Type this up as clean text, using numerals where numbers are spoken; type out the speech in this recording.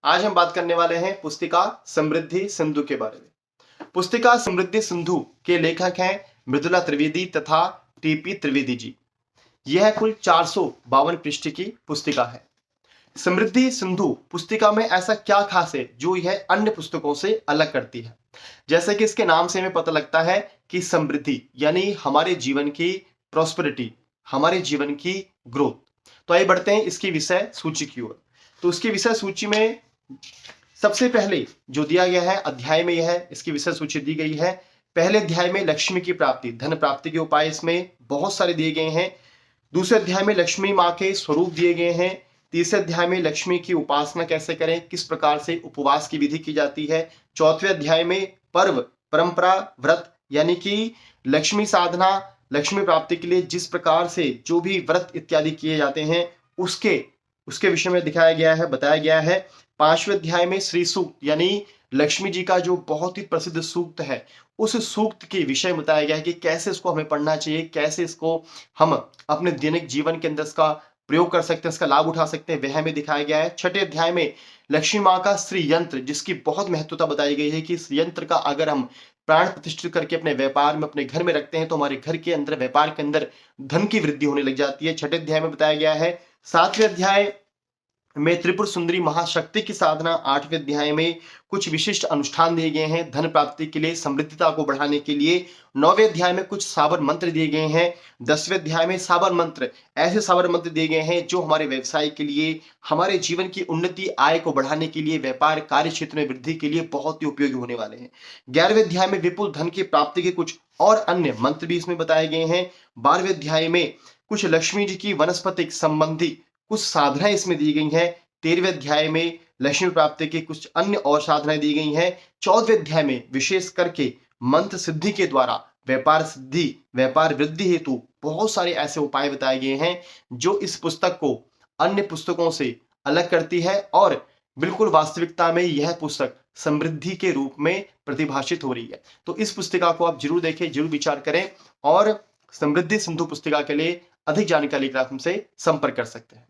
आज हम बात करने वाले हैं पुस्तिका समृद्धि सिंधु के बारे में। पुस्तिका समृद्धि सिंधु के लेखक हैं मृदुला त्रिवेदी तथा टीपी त्रिवेदी जी। यह कुल 452 पृष्ठ की पुस्तिका है। समृद्धि सिंधु पुस्तिका में ऐसा क्या खास है जो यह अन्य पुस्तकों से अलग करती है? जैसे कि इसके नाम से हमें पता लगता है कि समृद्धि यानी हमारे जीवन की प्रॉस्पेरिटी, हमारे जीवन की ग्रोथ। तो आइए बढ़ते हैं इसकी विषय सूची की ओर। तो उसकी विषय सूची में सबसे पहले जो दिया गया है अध्याय में, यह इसकी विषय सूची दी गई है। पहले अध्याय में लक्ष्मी की प्राप्ति, धन प्राप्ति के उपाय इसमें बहुत सारे दिए गए हैं। दूसरे अध्याय में लक्ष्मी माँ के स्वरूप दिए गए हैं। तीसरे अध्याय में लक्ष्मी की उपासना कैसे करें, किस प्रकार से उपवास की विधि की जाती है। चौथे अध्याय में पर्व, परंपरा, व्रत यानी कि लक्ष्मी साधना, लक्ष्मी प्राप्ति के लिए जिस प्रकार से जो भी व्रत इत्यादि किए जाते हैं उसके विषय में दिखाया गया है, बताया गया है। पांचवें अध्याय में श्री सूक्त यानी लक्ष्मी जी का जो बहुत ही प्रसिद्ध सूक्त है, उस सूक्त के विषय बताया गया है कि कैसे इसको हमें पढ़ना चाहिए, कैसे इसको हम अपने दैनिक जीवन के अंदर इसका प्रयोग कर सकते हैं, इसका लाभ उठा सकते हैं, वह हमें दिखाया गया है। छठे अध्याय में लक्ष्मी माँ का श्री यंत्र, जिसकी बहुत महत्वता बताई गई है कि इस यंत्र का अगर हम प्राण प्रतिष्ठित करके अपने व्यापार में, अपने घर में रखते हैं तो हमारे घर के अंदर, व्यापार के अंदर धन की वृद्धि होने लग जाती है। छठे अध्याय में बताया गया है। सातवें अध्याय में त्रिपुर सुंदरी महाशक्ति की साधना। आठवें अध्याय में कुछ विशिष्ट अनुष्ठान दिए गए हैं धन प्राप्ति के लिए, समृद्धता को बढ़ाने के लिए। नौवें अध्याय में कुछ साबर मंत्र दिए गए हैं। 10वें अध्याय में साबर मंत्र, ऐसे साबर मंत्र दिए गए हैं जो हमारे व्यवसाय के लिए, हमारे जीवन की उन्नति, आय को बढ़ाने के लिए, व्यापार कार्य क्षेत्र में वृद्धि के लिए बहुत ही उपयोगी होने वाले हैं। 11वें अध्याय में विपुल धन की प्राप्ति के कुछ और अन्य मंत्र भी इसमें बताए गए हैं। 12वें अध्याय में कुछ लक्ष्मी जी की वनस्पतिक संबंधी कुछ साधनाएं इसमें दी गई हैं। 13वें अध्याय में लक्ष्मी प्राप्ति की कुछ अन्य और साधनाएं दी गई हैं। 14वें अध्याय में विशेष करके मंत्र सिद्धि के द्वारा व्यापार सिद्धि, व्यापार वृद्धि हेतु बहुत सारे ऐसे उपाय बताए गए हैं जो इस पुस्तक को अन्य पुस्तकों से अलग करती है और बिल्कुल वास्तविकता में यह पुस्तक समृद्धि के रूप में प्रतिभाषित हो रही है। तो इस पुस्तिका को आप जरूर देखें, जरूर विचार करें और समृद्धि सिंधु पुस्तिका के लिए अधिक जानकारी के लिए आप हमसे संपर्क कर सकते हैं।